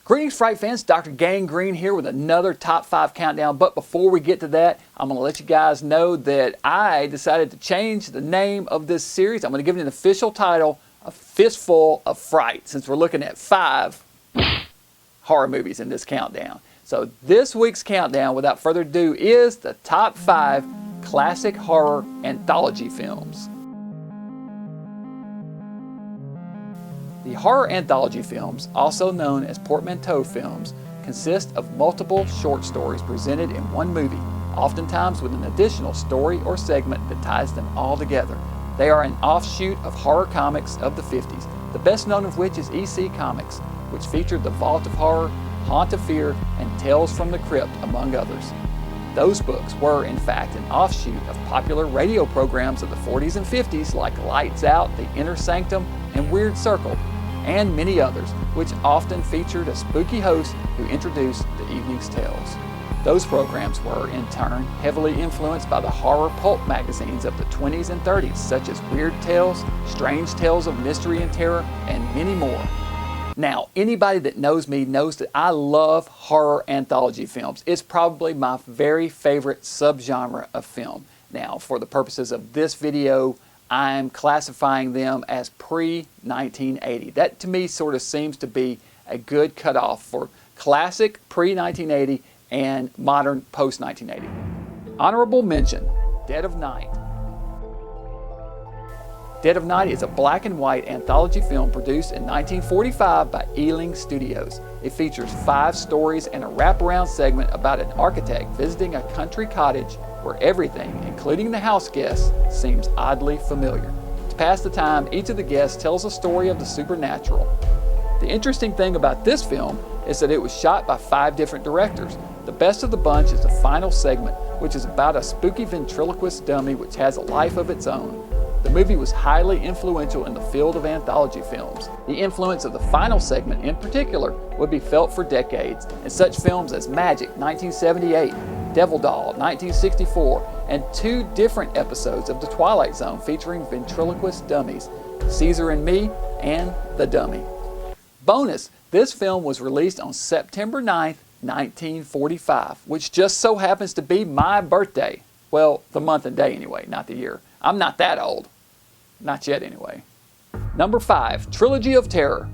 Greetings, Fright fans. Dr. Gangrene here with another Top 5 Countdown. But before we get to that, I'm going to let you guys know that I decided to change the name of this series. I'm going to give it an official title, A Fistful of Fright, since we're looking at 5 horror movies in this countdown. So this week's countdown, without further ado, is the Top 5 Classic Horror Anthology Films. The horror anthology films, also known as portmanteau films, consist of multiple short stories presented in one movie, oftentimes with an additional story or segment that ties them all together. They are an offshoot of horror comics of the 50s, the best known of which is EC Comics, which featured The Vault of Horror, Haunt of Fear, and Tales from the Crypt, among others. Those books were, in fact, an offshoot of popular radio programs of the 40s and 50s like Lights Out, The Inner Sanctum, and Weird Circle, and many others, which often featured a spooky host who introduced the evening's tales. Those programs were, in turn, heavily influenced by the horror pulp magazines of the 20s and 30s, such as Weird Tales, Strange Tales of Mystery and Terror, and many more. Now, anybody that knows me knows that I love horror anthology films. It's probably my very favorite subgenre of film. Now, for the purposes of this video, I'm classifying them as pre-1980. That to me sort of seems to be a good cutoff for classic pre-1980 and modern post-1980. Honorable mention, Dead of Night. Dead of Night is a black and white anthology film produced in 1945 by Ealing Studios. It features 5 stories and a wraparound segment about an architect visiting a country cottage where everything, including the house guests, seems oddly familiar. To pass the time, each of the guests tells a story of the supernatural. The interesting thing about this film is that it was shot by 5 different directors. The best of the bunch is the final segment, which is about a spooky ventriloquist dummy which has a life of its own. The movie was highly influential in the field of anthology films. The influence of the final segment in particular would be felt for decades in such films as Magic, 1978, Devil Doll, 1964, and 2 different episodes of The Twilight Zone featuring ventriloquist dummies, Caesar and Me and The Dummy. Bonus, this film was released on September 9th, 1945, which just so happens to be my birthday. Well, the month and day anyway, not the year. I'm not that old. Not yet anyway. Number 5, Trilogy of Terror.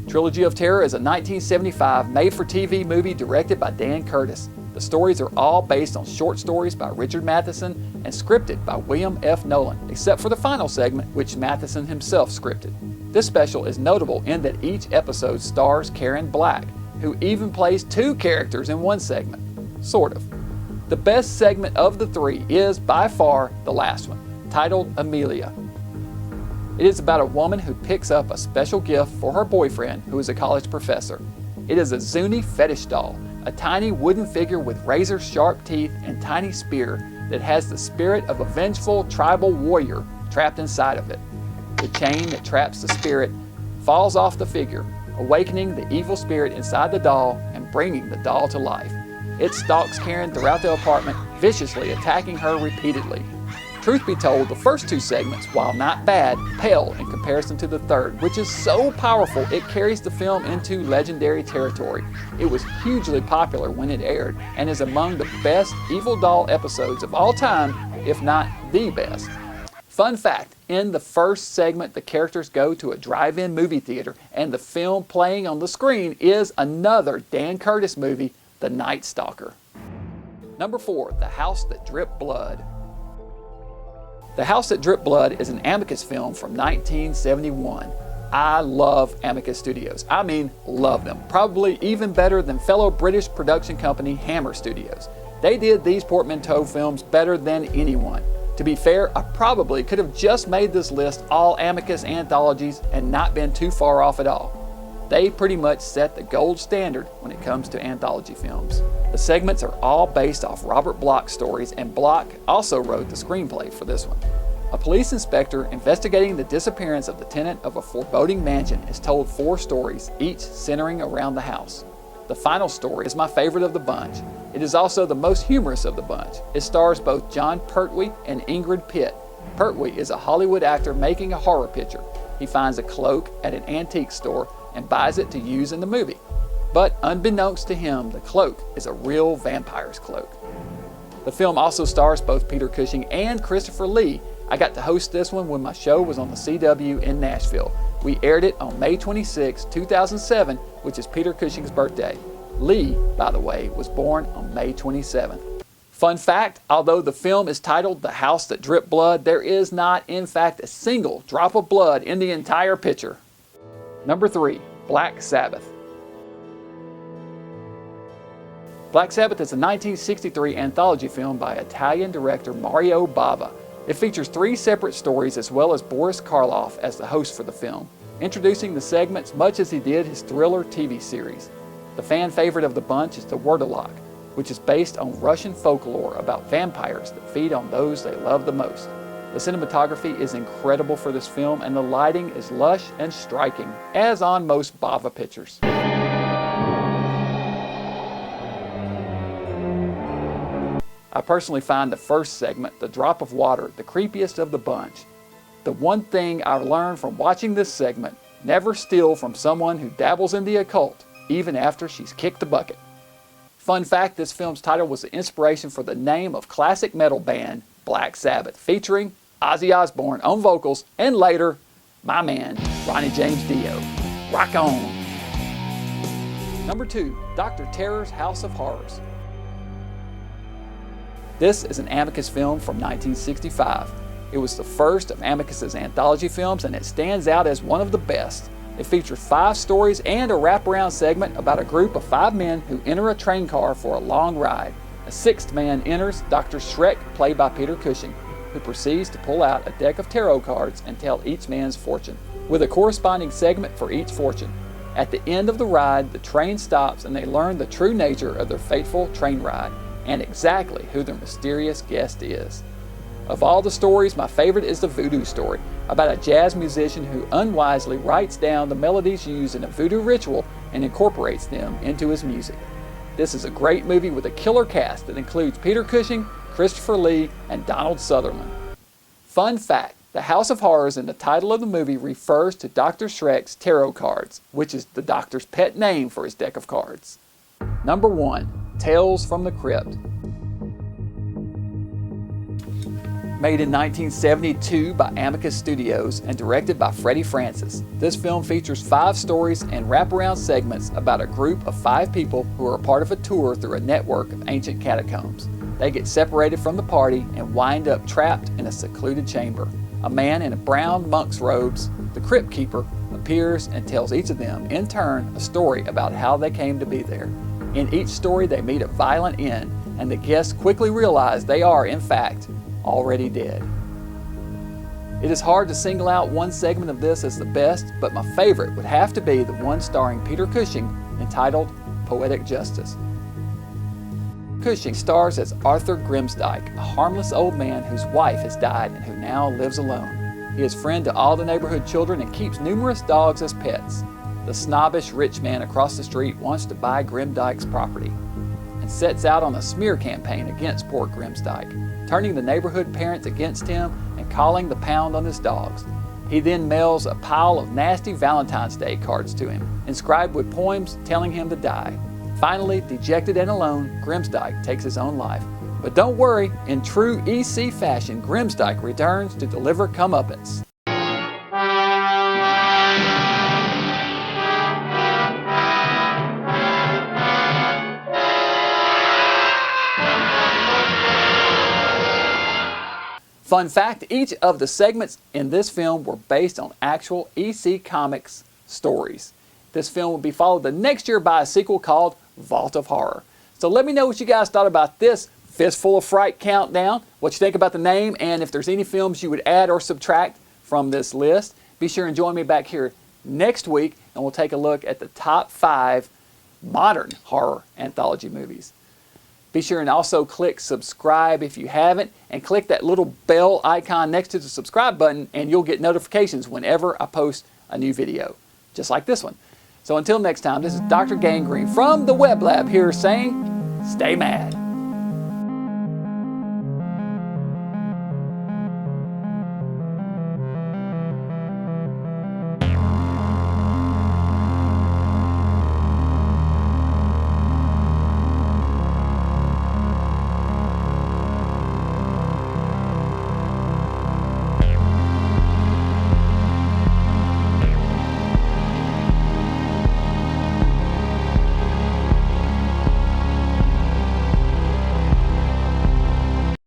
Trilogy of Terror is a 1975 made-for-TV movie directed by Dan Curtis. The stories are all based on short stories by Richard Matheson and scripted by William F. Nolan, except for the final segment, which Matheson himself scripted. This special is notable in that each episode stars Karen Black, who even plays 2 characters in one segment. Sort of. The best segment of the 3 is, by far, the last one, titled Amelia. It is about a woman who picks up a special gift for her boyfriend, who is a college professor. It is a Zuni fetish doll, a tiny wooden figure with razor-sharp teeth and tiny spear that has the spirit of a vengeful tribal warrior trapped inside of it. The chain that traps the spirit falls off the figure, awakening the evil spirit inside the doll and bringing the doll to life. It stalks Karen throughout the apartment, viciously attacking her repeatedly. Truth be told, the first 2 segments, while not bad, pale in comparison to the third, which is so powerful it carries the film into legendary territory. It was hugely popular when it aired and is among the best Evil Doll episodes of all time, if not the best. Fun fact, in the first segment the characters go to a drive-in movie theater and the film playing on the screen is another Dan Curtis movie, The Night Stalker. Number 4, The House That Dripped Blood. The House That Dripped Blood is an Amicus film from 1971. I love Amicus Studios. I mean, love them. Probably even better than fellow British production company Hammer Studios. They did these portmanteau films better than anyone. To be fair, I probably could have just made this list all Amicus anthologies and not been too far off at all. They pretty much set the gold standard when it comes to anthology films. The segments are all based off Robert Bloch's stories, and Bloch also wrote the screenplay for this one. A police inspector investigating the disappearance of the tenant of a foreboding mansion is told 4 stories, each centering around the house. The final story is my favorite of the bunch. It is also the most humorous of the bunch. It stars both John Pertwee and Ingrid Pitt. Pertwee is a Hollywood actor making a horror picture. He finds a cloak at an antique store and buys it to use in the movie. But unbeknownst to him, the cloak is a real vampire's cloak. The film also stars both Peter Cushing and Christopher Lee. I got to host this one when my show was on the CW in Nashville. We aired it on May 26, 2007, which is Peter Cushing's birthday. Lee, by the way, was born on May 27th. Fun fact, although the film is titled The House That Dripped Blood, there is not, in fact, a single drop of blood in the entire picture. Number 3, Black Sabbath. Black Sabbath is a 1963 anthology film by Italian director Mario Bava. It features 3 separate stories as well as Boris Karloff as the host for the film, introducing the segments much as he did his Thriller TV series. The fan favorite of the bunch is the Wurdelok, which is based on Russian folklore about vampires that feed on those they love the most. The cinematography is incredible for this film, and the lighting is lush and striking, as on most Bava pictures. I personally find the first segment, The Drop of Water, the creepiest of the bunch. The one thing I learned from watching this segment, never steal from someone who dabbles in the occult, even after she's kicked the bucket. Fun fact, this film's title was the inspiration for the name of classic metal band Black Sabbath, featuring Ozzy Osbourne on vocals, and later, my man, Ronnie James Dio. Rock on! Number 2, Dr. Terror's House of Horrors. This is an Amicus film from 1965. It was the first of Amicus's anthology films, and it stands out as one of the best. It features 5 stories and a wraparound segment about a group of 5 men who enter a train car for a long ride. A 6th man enters, Dr. Schreck, played by Peter Cushing, who proceeds to pull out a deck of tarot cards and tell each man's fortune, with a corresponding segment for each fortune. At the end of the ride, the train stops and they learn the true nature of their fateful train ride and exactly who their mysterious guest is. Of all the stories, my favorite is the voodoo story, about a jazz musician who unwisely writes down the melodies used in a voodoo ritual and incorporates them into his music. This is a great movie with a killer cast that includes Peter Cushing, Christopher Lee, and Donald Sutherland. Fun fact, the House of Horrors in the title of the movie refers to Dr. Schreck's tarot cards, which is the doctor's pet name for his deck of cards. Number 1, Tales from the Crypt. Made in 1972 by Amicus Studios and directed by Freddie Francis, this film features 5 stories and wraparound segments about a group of 5 people who are a part of a tour through a network of ancient catacombs. They get separated from the party and wind up trapped in a secluded chamber. A man in brown monk's robes, the Crypt Keeper, appears and tells each of them, in turn, a story about how they came to be there. In each story, they meet a violent end, and the guests quickly realize they are, in fact, already dead. It is hard to single out one segment of this as the best, but my favorite would have to be the one starring Peter Cushing, entitled Poetic Justice. Cushing stars as Arthur Grimsdyke, a harmless old man whose wife has died and who now lives alone. He is friend to all the neighborhood children and keeps numerous dogs as pets. The snobbish rich man across the street wants to buy Grimsdyke's property and sets out on a smear campaign against poor Grimsdyke, turning the neighborhood parents against him and calling the pound on his dogs. He then mails a pile of nasty Valentine's Day cards to him, inscribed with poems telling him to die. Finally, dejected and alone, Grimsdyke takes his own life. But don't worry, in true EC fashion, Grimsdyke returns to deliver comeuppance. Fun fact, each of the segments in this film were based on actual EC Comics stories. This film will be followed the next year by a sequel called Vault of Horror. So let me know what you guys thought about this Fistful of Fright countdown, what you think about the name, and if there's any films you would add or subtract from this list. Be sure and join me back here next week, and we'll take a look at the top 5 modern horror anthology movies. Be sure and also click subscribe if you haven't, and click that little bell icon next to the subscribe button, and you'll get notifications whenever I post a new video, just like this one. So until next time, this is Dr. Gangrene from the Web Lab here saying, stay mad.